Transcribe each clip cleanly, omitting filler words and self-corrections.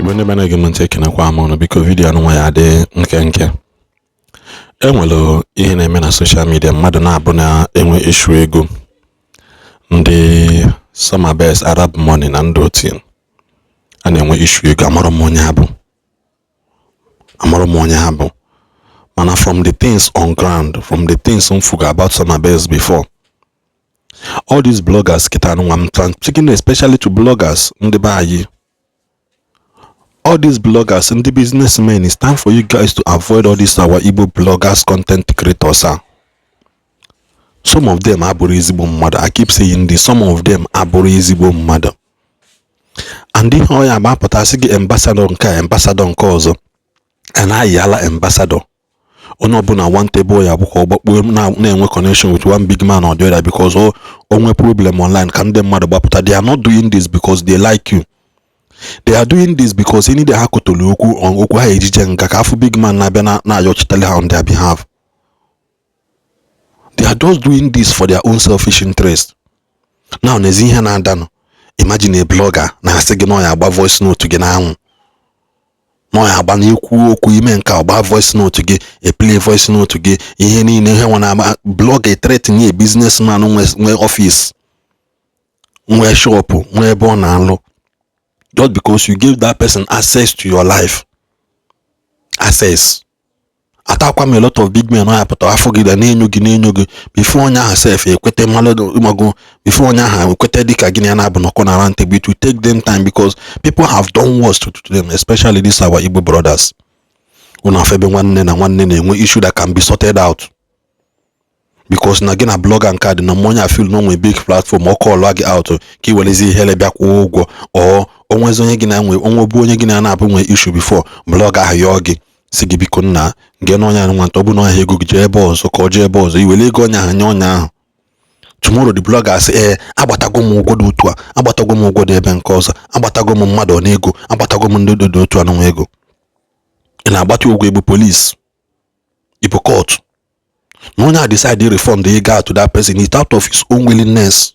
Igbo ndị bana gị ekenekwa m ọnụ biko vidiyo anụnwa ya dị nke enwere ihe na-eme na social media mmadụ na-abụ na-enwe issue ego ndị summer best Arab money na ndị otu a na-enwe issue ego amarọ m onye ha bụ mana from the things on ground, from the things mfuga about summer best before, all these bloggers kita anụnwa m speaking especially to bloggers ndị be anyị, all these bloggers and the businessmen, it's time for you guys to avoid all these our Igbo bloggers, content creators. Some of them are Igbo mother. I keep saying this. Some of them are Igbo mother. And then how ya about potasic ambassador cause and I yala ambassador. Onobuna one table ya but now connection with one big man or the other because only problem online can them mother but they are not doing this because they like you. They are doing this because any the hakotolu okwu on okwu ha ejije nka ka afu big man na yochitele ha on their behalf. They are just doing this for their own selfish interest. Now nezi ihe na adano. Imagine a blogger na asị gị no ya agba voice note gị na anwụ. No ya agba na ekwu okwu ime nka agba voice note gị, play voice note gị, ihe niile ihe nwana agba blog a threaten a businessman nwe office, nwe shop, nwe ebe ọ na-alụ. Just because you give that person access to your life. Access. Atakwa me a lot of big men I put I forget the name you before on yourself a kwete malado umago before on your kwete dika giniana bonokon around to take them time because people have done worse to them, especially these our Igbo brothers. Una febe one issue that can be sorted out. Because na again a blog and card na money I feel no a big platform or call log out ki welezi hele bia kwa or onwe zonye gina nwe onwe bu onye gina na abu nwe issue before blog ayo gi sigi biko na nge no nya nwa to bu no ego gi je boss ko je boss iwele ego nya anya onya tomorrow the blogger say agbatago m ụgwọ dị otu a agbatago m ụgwọ dị ebe nke ọzọ agbatago m mmadụ na ego agbatago m ndị dị otu a na ego ina agbata ụgwọ Igbo police Igbo court. No one decide to refund the guy to that person. It's out of his own willingness.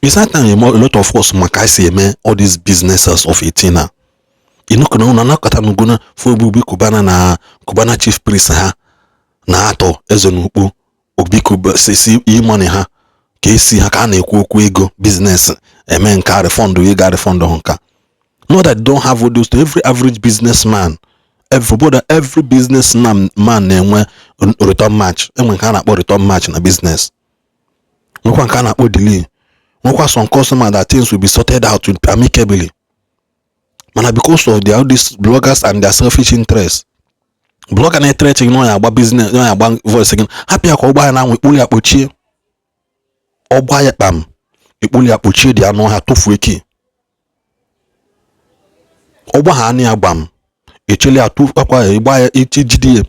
It's that time a lot of us makai say man all these businesses of Itina. You know na kata nuguna for bubi kubana chief priest ha na ato ezonukpu obi sisi money ha kesi ha ka na ekwu okwu ego business emen ka refund we ga refund honka. No that don't have all those to every average businessman. Every businessman na-enwe return match. Enwe nke a na-akpọ return match na business. Nwekwa nke a na-akpọ delay. Nwekwa some customer that things will be sorted out amicably. Mana because of all these bloggers and their selfish interest. Blogger na threat no ya agba business, no ya agba voice again. Happy ka ogba na nwe ikpuli akpochie. Ogba ya kpam. Ikpuli akpochie dị anụ ha tofu eki. Ogba ha ani agbam. Echele atu akwa igba ya ejide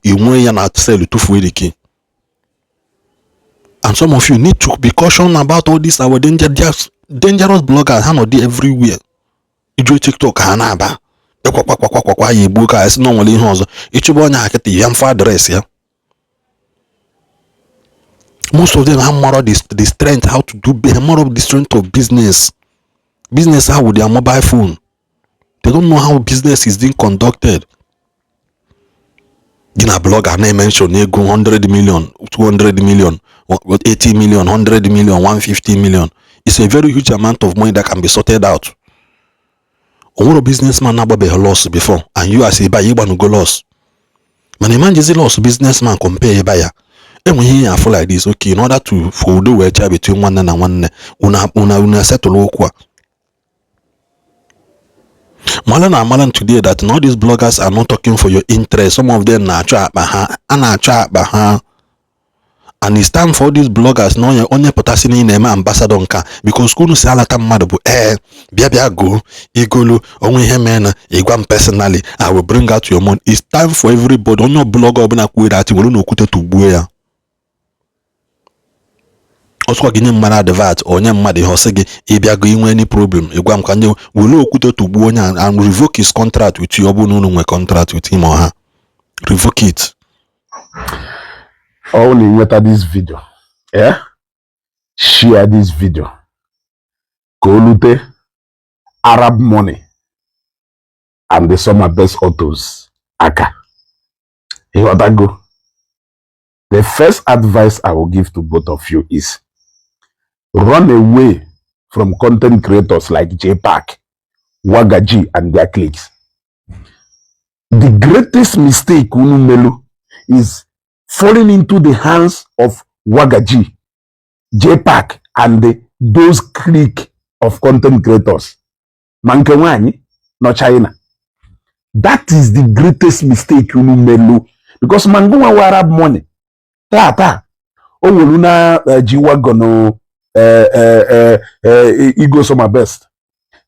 inwe ya na sell tufu ediki. And some of you need to be caution about all this our dangerous bloggers ha no dey everywhere. Ijo TikTok ha na aba kwa ya egbu ka esi no nwere ihe ọzọ ichụba onye akịta ya mfa address ya. Most of them have more of the strength how to do more of the strength of business how with their mobile phone. They don't know how business is being conducted. In a blog, I mention you go 100 million, 200 million, 80 million, 100 million, 150 million. It's a very huge amount of money that can be sorted out. A businessman never be loss before, and you as a buyer, you want to go loss. Man, imagine the loss businessman compare a buyer. And when he feel like this, okay, in order to for do a job between one and one, una settle okwa. Malan today that all these bloggers are not talking for your interest. Some of them na trap baha. And it's time for these bloggers no onye potasini na eme ambassador nka because kunu si alata mmadụ bụ bia go igolu onwe ihe mena igwa personally I will bring out your money. It's time for everybody onye blogger ọbụla kwere ati were na okwute tugbuo ya. Also gini mmadụ advert onye mmadụ ihe ọsị gị ịbịa go inwe any problem ịgwa m ka nye were okwute tugbuo onye and revoke his contract with you. Ọ bụ na unu nwe contract with him or her, revoke it. Only nweta this video, share this video, go lute Arab money and the summer best autos aka. Go. The first advice I will give to both of you is run away from content creators like Jpac, Wagaji, and their cliques. The greatest mistake Unumelu is falling into the hands of Wagaji, Jpac, and those clique of content creators. Mankewani, no China. That is the greatest mistake Unumelu. Because Manguwa Arab money. Ta. Owoluna G-Wagon Igbo Summer Best.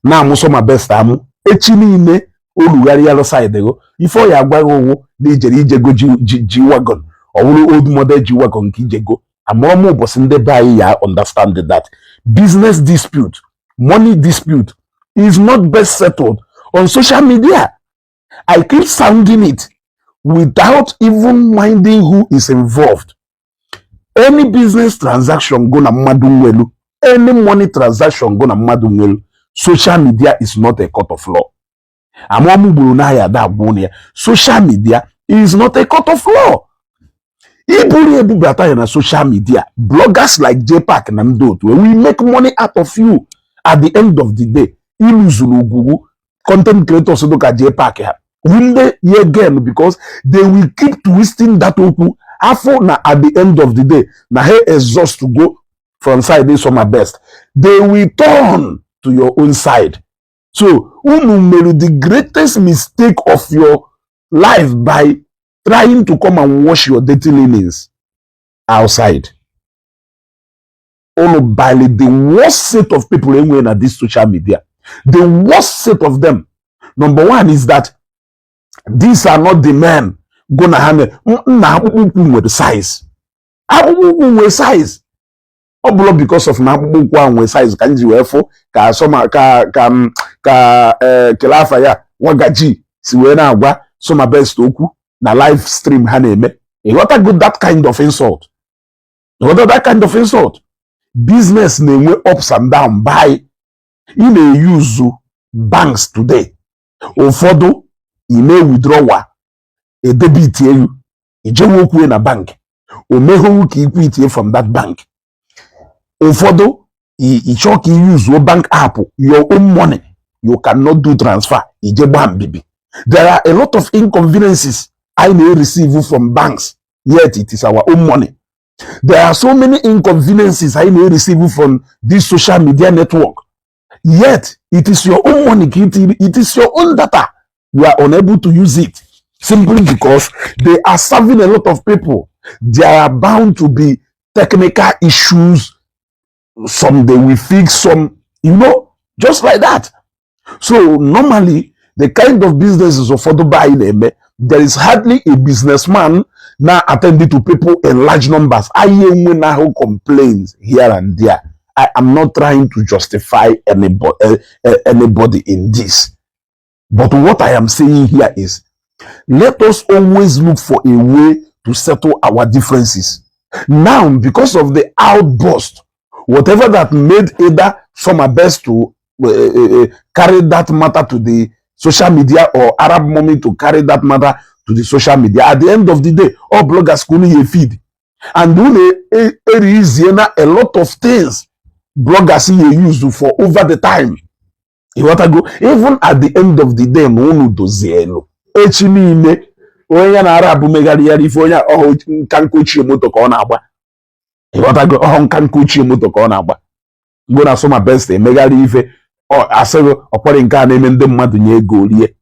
Na mu Summer Best amu. Echi niile olugharị ya side go. Ifo ya agbaghị owo na-ejere ijego G-Wagon. Ọwụrụ old model G-Wagon nke ijego. Amụọmụ ụbọchị ndị be anyị ya understand that business dispute, money dispute is not best settled on social media. I keep sounding it without even minding who is involved. Any business transaction go na mmadụ nwelu, any money transaction go na mmadụ nwelu, social media is not a court of law. Amụọmụ gburu na ya da abụọ ya. Social media is not a court of law. Iburi ebubata ya na social media, bloggers like Jpac na Ndot, where we make money out of you at the end of the day. Iluzulu Google content creators look at Jpac ha. Will they again because they will keep twisting that okwu after na at the end of the day na he exhaust to go from side this summer best. They will turn to your own side. So unu made the greatest mistake of your life by trying to come and wash your dirty linens outside. Only the worst set of people anywhere at this social media. The worst set of them. Number one is that these are not the men gonna handle with size. With size. Oblo because of with size can you efo ka soma ka kelafa ya Wagaji si we na agwa soma best okwu na live stream ha na-eme. What a good that kind of insult. What that kind of insult. Business na-enwe ups and down by in a use banks today. Ụfọdụ ime withdrawal a debit you ijewe okwu na bank o meho ka equity from that bank. Ụfọdụ ịchọ ka use your bank app your own money you cannot do transfer ijegba mbibi. There are a lot of inconveniences I may receive from banks, yet it is our own money. There are so many inconveniences I may receive from this social media network, yet it is your own money, it is your own data. You are unable to use it simply because they are serving a lot of people. There are bound to be technical issues. Some they will fix, some, just like that. So normally, the kind of businesses of Dubai, there is hardly a businessman now attending to people in large numbers. I who complains here and there. I am not trying to justify anybody in this. But what I am saying here is, let us always look for a way to settle our differences. Now, because of the outburst, whatever that made either Summer Best to carry that matter to the social media or Arab Mommy to carry that matter to the social media, at the end of the day, all bloggers couldn't feed. And there is a lot of things bloggers use for over the time. Even at the end of the day, no do zero. Echimine, when Arab megari if you can coach your motor on aba. Can coach your motor on aba. Go na Summer Best, megari ife asego okpori nke a na-eme ndị mmadụ nye ego rie.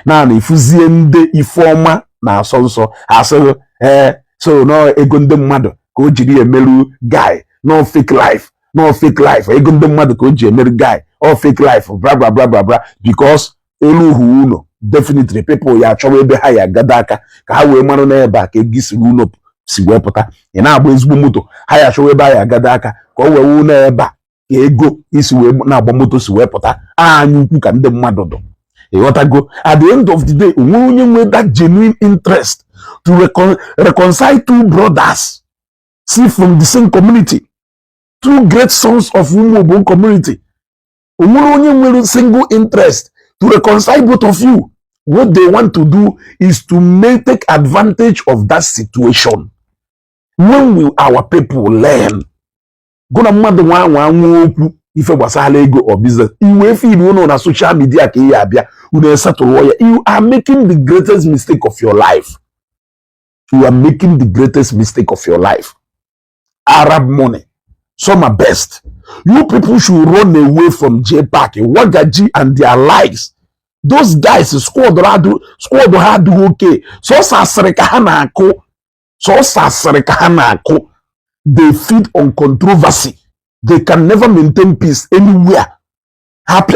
Na ifuzie ndị ifeọma na asọ asego so no ego ndị mmadụ ka o jiri emelu guy no fake life ego ndị mmadụ ka o ji emelu guy all fake life blah blah blah blah blah because eluhu uno definitely people ya achọwa ebe ha ya gada aka ka ha wee marụ n'ebe a ka egisiri uno si wee pụta ị na-agba ezigbo moto ha ya achọwa ebe ha ya gada aka ka o wee wu n'ebe a ego isi wee na-agba moto si wee pụta anyị ukwu ka ndị mmadụ dụ. Go at the end of the day onye nwe that genuine interest to reconcile two brothers see from the same community, two great sons of Umuobo community only single interest to reconcile both of you. What they want to do is to take advantage of that situation. When will our people learn? Gonna mmadụ nwa okwu ife gbasara ego or business. Iwe feed unu na social media ka ihe abịa unu settle ya. You are making the greatest mistake of your life. You are making the greatest mistake of your life. Arab money, some are best. You people should run away from Jpac, Wagaji and their lives. Those guys squad hard okay. So sasreka hanako. They feed on controversy. They can never maintain peace anywhere. What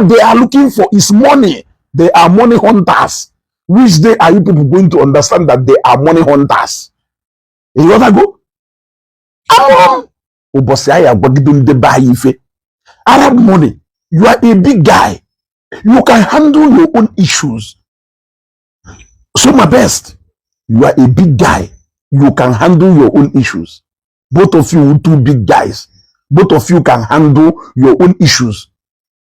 they are looking for is money. They are money hunters. Which day are you people going to understand that they are money hunters? You gotta go? Arab money. You are a big guy. You can handle your own issues. So my best. You are a big guy. You can handle your own issues. Both of you two big guys. Both of you can handle your own issues.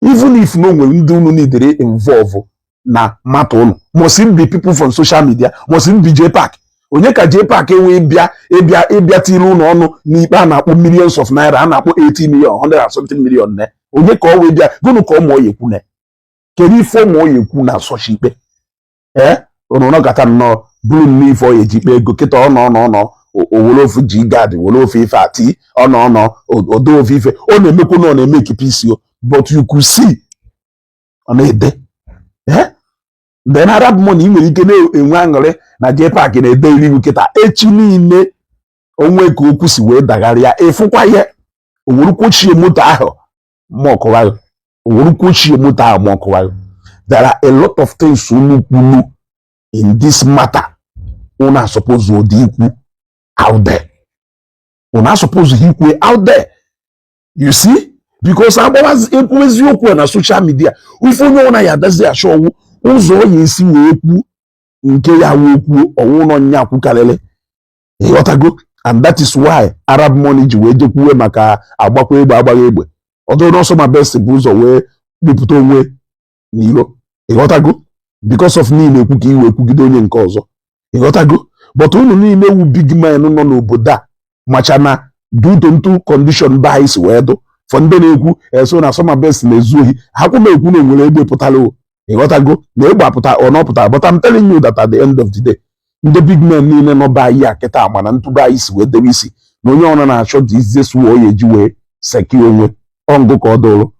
Even if no one do need to involve na matter. Must it be people from social media? Must it be Jpac? Onye ka Jpac ebia tiru no no ni ba na millions of naira na 80 million 100 and something million ne. Onye ka we bia go no ko mo yeku ne. Keri fo mo yeku na so shipe. Ono no gata no blue me for ejipe go kita no owolofu jigad wolofu ife ati no odo of ife o na emeku no na make peace yo, but you could see ona ede then Arab money nwere ike na enwe aṅụrị na Jpac na ede iri kita echi niile onwe ka okwu si wee dagharịa efukwa ihe oworukwochie moto ahụ mokowayo oworukwochie moto ahụ mokowayo. There are a lot of things unu in this matter. Una suppose to equal out there. Una suppose to equal out there. You see? Because I was always equal on social media. If you know ya that's the show. Uzo yesi weku nke ya weku owono nyaku kalele. You got to go, and that is why Arab money jiweje kuwe maka agbakwa egbe. Although not some my best booze away people away nilo. You got to go. Because of me na-ekwu ka iwe ekwugide onye nke ọzọ. You got to go. But unu niile wu big man nọ n'obodo a macha na due to two condition bias wee do for ndị na-ekwu so na some best na-ezu ohi ha kwụ na-ekwu na enwere egbe pụtara o. You got to go. Na egbe apụta ọ nọpụta, but I'm telling you that at the end of the day ndị big man niile nọ ba ya kịta mana ntụba isi wee dewe isi na onye ọna na-achọ the easiest way o yeji wee secure onwe ọngụ ka ọ dụrụ.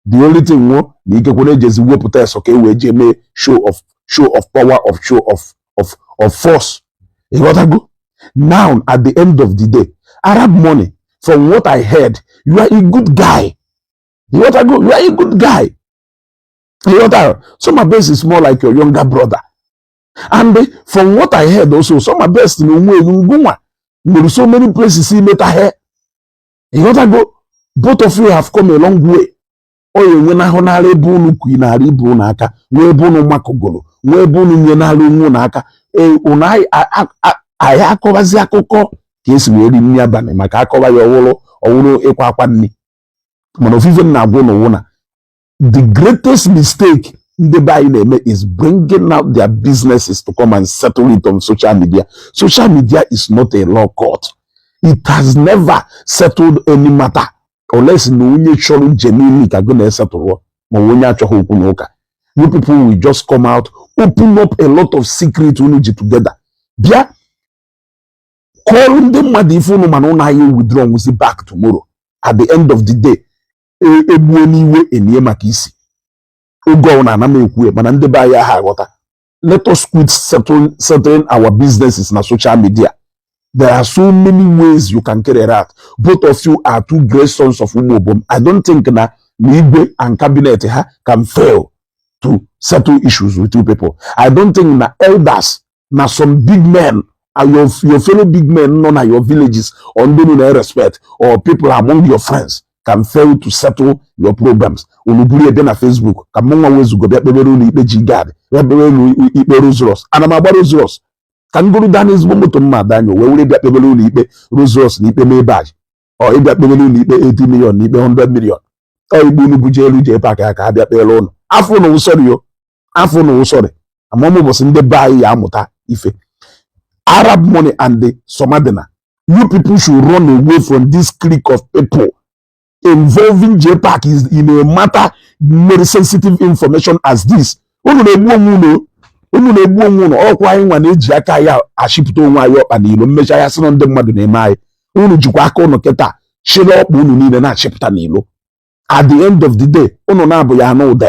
The only thing wo na ike kwere ejezi wepụta eso ka e wee je mee show of power, of force. You got to go. Now at the end of the day, Arab money, from what I heard, you are a good guy. You got to go. You are a good guy. You got to. Some of best is more like your younger brother. And from what I heard also, some of best in so many places see better hair. You got to go. Both of you have come a long way. Oye when I honare bunu kuinari bunaka, we bunu makogolo, we bunu nyenalu munaka, unai ayakovazi akoko, yes, we really nyabane, makakova yolo, or equapani. Monofiven na bono wona. The greatest mistake the buy is bringing out their businesses to come and settle it on social media. Social media is not a law court. It has never settled any matter. Unless no one show genuinely can go settle. You people will just come out, open up a lot of secret energy together. Bia call them phone man you withdraw with back tomorrow. At the end of the day, let us quit settling our businesses na social media. There are so many ways you can carry it out. Both of you are two great sons of Umobom. I don't think that Igbo and cabinet can fail to settle issues with you people. I don't think that elders, now some big men, and your fellow big men, none of your villages, or no respect, or people among your friends can fail to settle your problems. Unuburi then na Facebook. Kamonga wezu go be ni ipe jigad. Ipe Rose. And I'm about Rose. Can go down his moto madanyo. We will be able to ipe Rose ni ipe mebaj. ọ ịbịa kpebere unu ikpe 80 million na ikpe 100 million ọ igbu unu buje elu Jpac ya ka abịa kpere unu afọ na ụsọrị yo afọ na ụsọrị amam ụbọchị ndị be anyị ya amụta ife Arab money and the Somadina. You people should run away from this clique of people involving Jpac is in a matter very sensitive information as this. Unu na-egbu onwe unu ọkwa anyị nwa na-eji aka ya ashipụta onwe anyị ọkpa n'ilo mmecha ya sị na ndị mmadụ na-eme anyị unu jikwa aka unu kịta chịrị ọkpa unu niile na-achịpụta n'ilo. At the end of the day unu na-abụ ya anụ ụda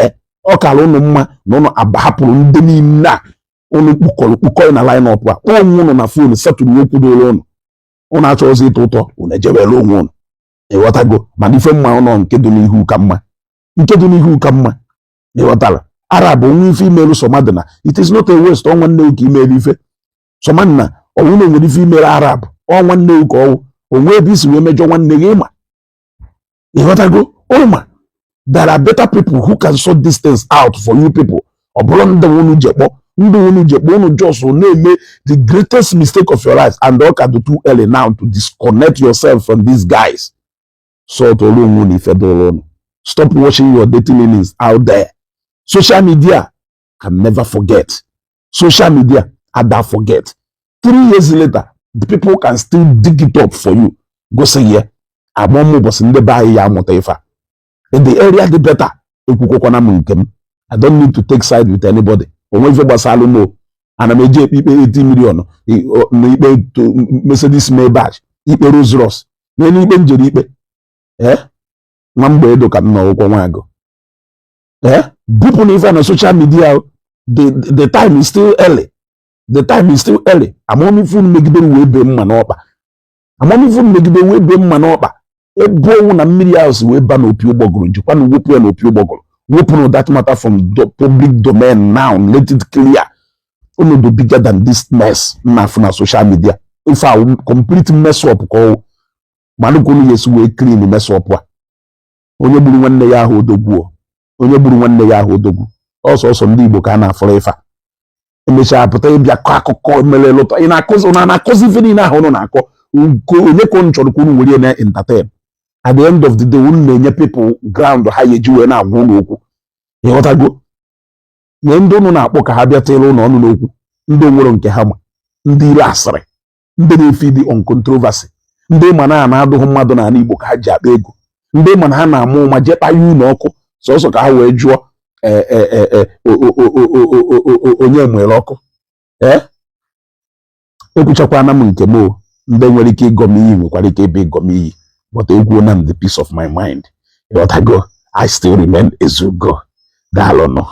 ọ kara unu mma na unu hapụrụ ndị niile a unu kpụkọrọ na line up a kpọọ onwe unu na fon setụrụ okwu doro unu achọghịzi ịtụ ụtọ unu ejebere onwe unu ịghọtago mana ife mma ụlọ nke dị n'ihu ka mma ịghọtara Arab onwe ife imelu Somadina it is not a waste ọ nwanne ụka imelu ife Somadina ọnwụ na nwere ife imelu Arab ọ nwanne ụka ọwụ onwe ebe isi wee mejọ nwanne gị ịma ịghọtago ụma there are better people who can sort these things out for you people ọ bụrụ ndị unu jekpọ unu just na-eme the greatest mistake of your life and ọ ka do too early now to disconnect yourself from these guys. Stop watching your dating innings out there. Social media can never forget. Social media ada forget. 3 years later, the people can still dig it up for you. Go say yeah. In the area the better. I don't need to take side with anybody. And I'm a JPP 80 million. Mercedes Maybach. Rolls Royce. Mambo edo ka nna okwo nwago people even on social media the time is still early amomi fu megide we be mma n'ọkpa ebo wu na mmiri house we ba na opi ogbogoro jikwa na wopu ya na opi ogbogoro wopu no that matter from the public domain now let it clear ono do bigger than this mess na social media if I complete mess up ko manugo no yesu we clean mess up wa onye gburu nwanne ya ahụ odogwu ọsọ ndị Igbo ka a na-afọrọ ifa emechaa pụta ịbịa kọ akụkọ mere lụtọ ị na-akọzi ife niile ahụ unu na-akọ onye ka unu chọrọ ka unu were na entertain at the end of the day unu na-enye people ground ha eji wee na-agwa unu okwu ịghọtago nye ndị unu na-akpọ ka ha bịa tịrị unu ọnụ n'okwu ndị onwere nke ha ma ndị ire asịrị ndị na-efidi on controversy ndị ma na-adụghị mmadụ n'ala Igbo ka ha ji akpa ego ndị mana ha na-amụ ụma jekpa ya ụlọ ọkụ sọsọ ka ha wee jụọ onye nwere ọkụ ekwuchakwana m nke m ndị nwere ike ịgọ m iyi nwekwara ike ebe ịgọ m iyi but egwuo na m the peace of my mind I still remain Ezugo daalụ nọ.